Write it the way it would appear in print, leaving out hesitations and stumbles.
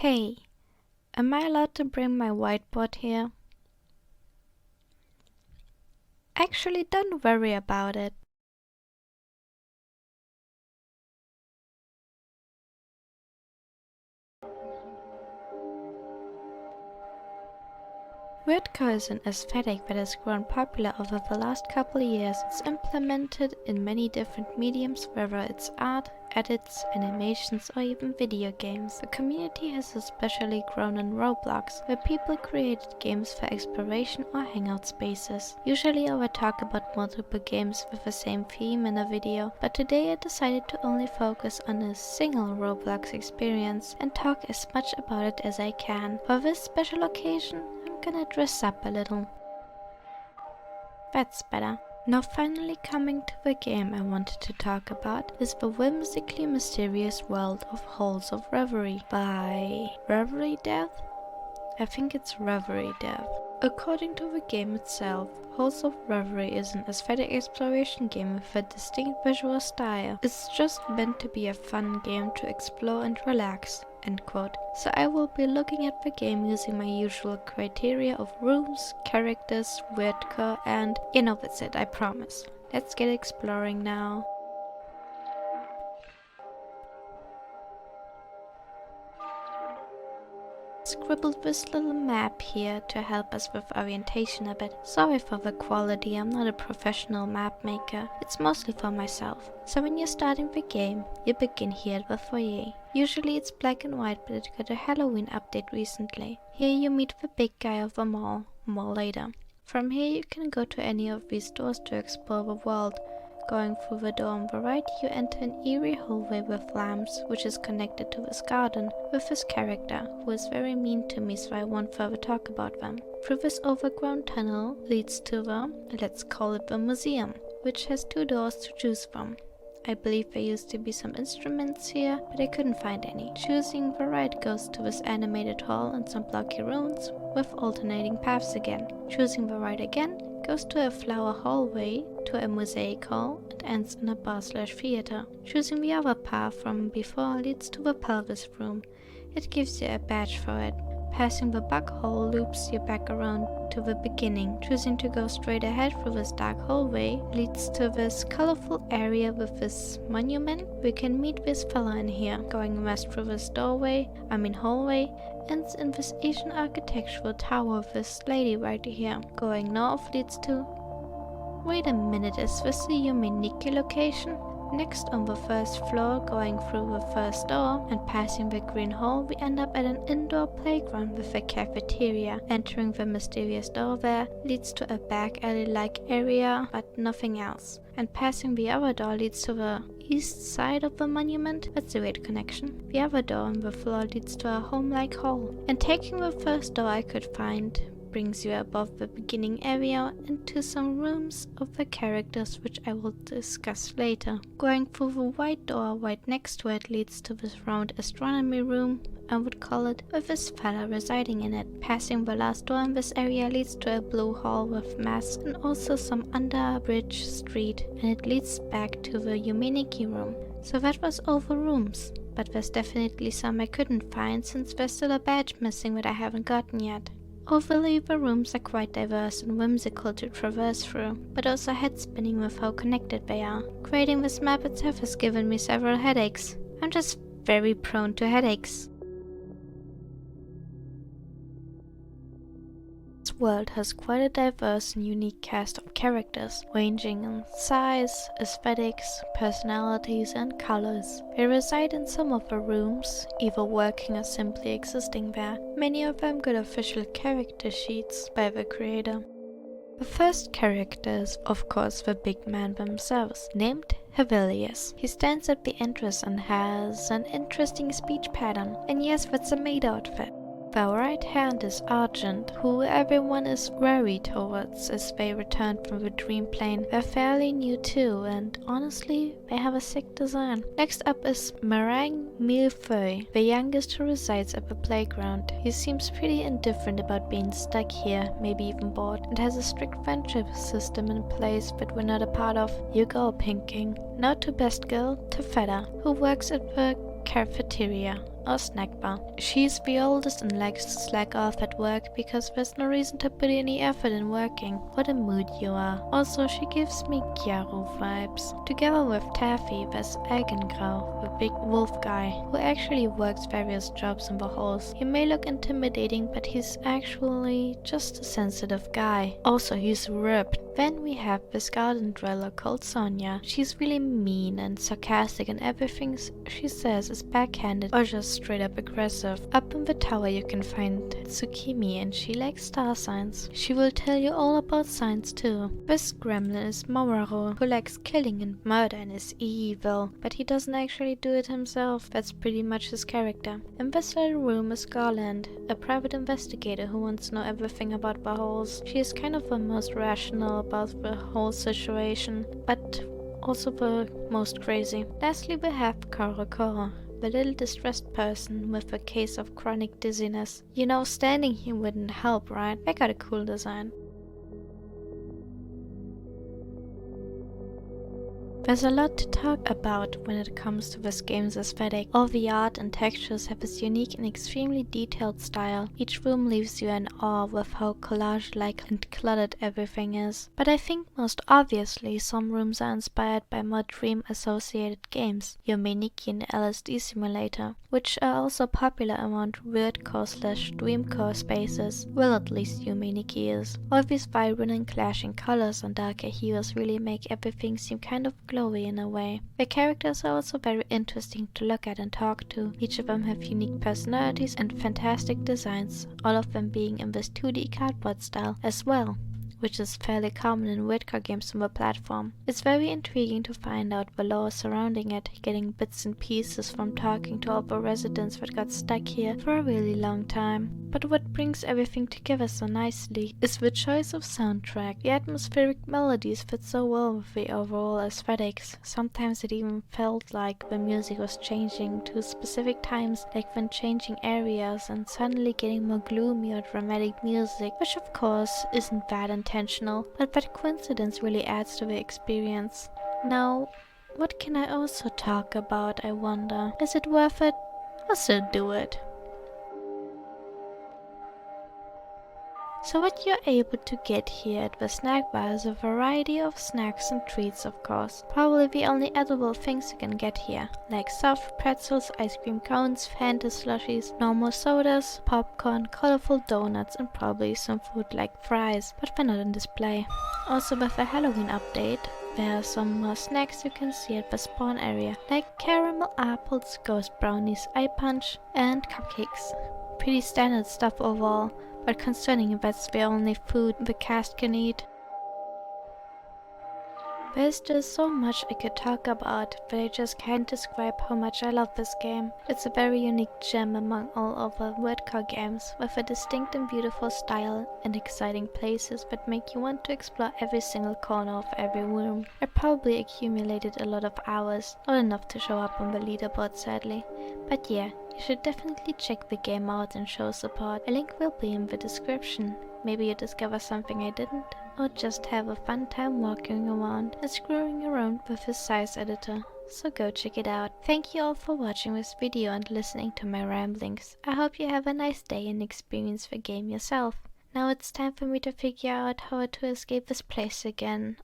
Hey, am I allowed to bring my whiteboard here? Actually, don't worry about it. Weirdcore is an aesthetic that has grown popular over the last couple of years. It's implemented in many different mediums, whether it's art, edits, animations, or even video games. The community has especially grown in Roblox, where people created games for exploration or hangout spaces. Usually I would talk about multiple games with the same theme in a video, but today I decided to only focus on a single Roblox experience and talk as much about it as I can. For this special occasion, I'm gonna dress up a little. That's better. Now finally coming to the game I wanted to talk about is the whimsically mysterious world of Halls of Reverie by Reverie Dev? I think it's Reverie Dev. According to the game itself, Halls of Reverie is an aesthetic exploration game with a distinct visual style. It's just meant to be a fun game to explore and relax. End quote. So I will be looking at the game using my usual criteria of rooms, characters, weirdcore, and that's it, I promise. Let's get exploring now. Scribbled this little map here to help us with orientation a bit. Sorry for the quality, I'm not a professional map maker. It's mostly for myself. So when you're starting the game, you begin here at the foyer. Usually it's black and white, but it got a Halloween update recently. Here you meet the big guy of them all, more later. From here you can go to any of these doors to explore the world. Going through the door on the right, you enter an eerie hallway with lamps, which is connected to this garden, with this character, who is very mean to me, so I won't further talk about them. Through this overgrown tunnel leads to the, let's call it the museum, which has 2 doors to choose from. I believe there used to be some instruments here, but I couldn't find any. Choosing the right goes to this animated hall and some blocky rooms, with alternating paths again. Choosing the right again goes to a flower hallway, to a mosaic hall, and ends in a bar/theater. Choosing the other path from before leads to the pelvis room. It gives you a badge for it. Passing the bug hole loops you back around to the beginning. Choosing to go straight ahead through this dark hallway leads to this colorful area with this monument. We can meet this fella in here. Going west through this hallway ends in this Asian architectural tower with this lady right here. Going north leads to... Wait a minute, is this the Yumeniki location? Next on the first floor, going through the first door and passing the green hall, we end up at an indoor playground with a cafeteria. Entering the mysterious door there leads to a back alley-like area, but nothing else. And passing the other door leads to the east side of the monument. That's a weird connection. The other door on the floor leads to a home-like hall. And taking the first door I could find brings you above the beginning area into some rooms of the characters, which I will discuss later. Going through the white door right next to it leads to this round astronomy room, I would call it, with this fella residing in it. Passing the last door in this area leads to a blue hall with masks and also some under a bridge street, and it leads back to the Yumeniki room. So that was all the rooms, but there's definitely some I couldn't find since there's still a badge missing that I haven't gotten yet. Overall, the rooms are quite diverse and whimsical to traverse through, but also head-spinning with how connected they are. Creating this map itself has given me several headaches. I'm just very prone to headaches. This world has quite a diverse and unique cast of characters, ranging in size, aesthetics, personalities and colors. They reside in some of the rooms, either working or simply existing there. Many of them got official character sheets by the creator. The first character is, of course, the big man themselves, named Hevelius. He stands at the entrance and has an interesting speech pattern. And yes, that's a maid outfit. The right hand is Argent, who everyone is wary towards as they return from the dream plane. They're fairly new too, and honestly, they have a sick design. Next up is Meringue Millefeuille, the youngest who resides at the playground. He seems pretty indifferent about being stuck here, maybe even bored, and has a strict friendship system in place that we're not a part of. You go, Pinking. Now to best girl, Tefeta, who works at the cafeteria. or snack bar. She's the oldest and likes to slack off at work because there's no reason to put any effort in working. What a mood you are. Also, she gives me Gyaro vibes. Together with Taffy, there's Eggengrau, the big wolf guy, who actually works various jobs in the halls. He may look intimidating, but he's actually just a sensitive guy. Also, he's ripped. Then we have this garden dweller called Sonia. She's really mean and sarcastic, and everything she says is backhanded or just straight up aggressive. Up in the tower you can find Tsukimi, and she likes star signs. She will tell you all about signs too. This gremlin is Mawaru, who likes killing and murder and is evil, but he doesn't actually do it himself. That's pretty much his character. In this little room is Garland, a private investigator who wants to know everything about the halls. She is kind of the most rational about the whole situation, but also the most crazy. Lastly, we have Korokoro, the little distressed person with a case of chronic dizziness. You know, standing here wouldn't help, right? They got a cool design. There's a lot to talk about when it comes to this game's aesthetic. All the art and textures have this unique and extremely detailed style. Each room leaves you in awe with how collage-like and cluttered everything is. But I think most obviously some rooms are inspired by more dream-associated games, Yomeniki and LSD Simulator, which are also popular around Weirdcore/Dreamcore spaces. Well, at least Yomeniki is. All these vibrant and clashing colors and darker hues really make everything seem kind of glowy in a way. The characters are also very interesting to look at and talk to. Each of them have unique personalities and fantastic designs, all of them being in this 2D cardboard style as well, which is fairly common in Weirdcore games on the platform. It's very intriguing to find out the lore surrounding it, getting bits and pieces from talking to all the residents that got stuck here for a really long time. But what brings everything together so nicely is the choice of soundtrack. The atmospheric melodies fit so well with the overall aesthetics. Sometimes it even felt like the music was changing to specific times, like when changing areas and suddenly getting more gloomy or dramatic music, which of course isn't that intentional, but that coincidence really adds to the experience. Now, what can I also talk about, I wonder? Is it worth it? I'll still do it. So what you're able to get here at the snack bar is a variety of snacks and treats, of course. Probably the only edible things you can get here, like soft pretzels, ice cream cones, Fanta slushies, normal sodas, popcorn, colorful donuts, and probably some food like fries, but they're not on display. Also, with the Halloween update, there are some more snacks you can see at the spawn area, like caramel apples, ghost brownies, eye punch, and cupcakes. Pretty standard stuff overall, but concerning that's the only food the cast can eat. There's just so much I could talk about, but I just can't describe how much I love this game. It's a very unique gem among all other Weirdcore games, with a distinct and beautiful style and exciting places that make you want to explore every single corner of every room. I probably accumulated a lot of hours, not enough to show up on the leaderboard sadly, but yeah, you should definitely check the game out and show support. A link will be in the description. Maybe you discover something I didn't, or just have a fun time walking around and screwing around with his size editor. So go check it out. Thank you all for watching this video and listening to my ramblings. I hope you have a nice day and experience the game yourself. Now it's time for me to figure out how to escape this place again.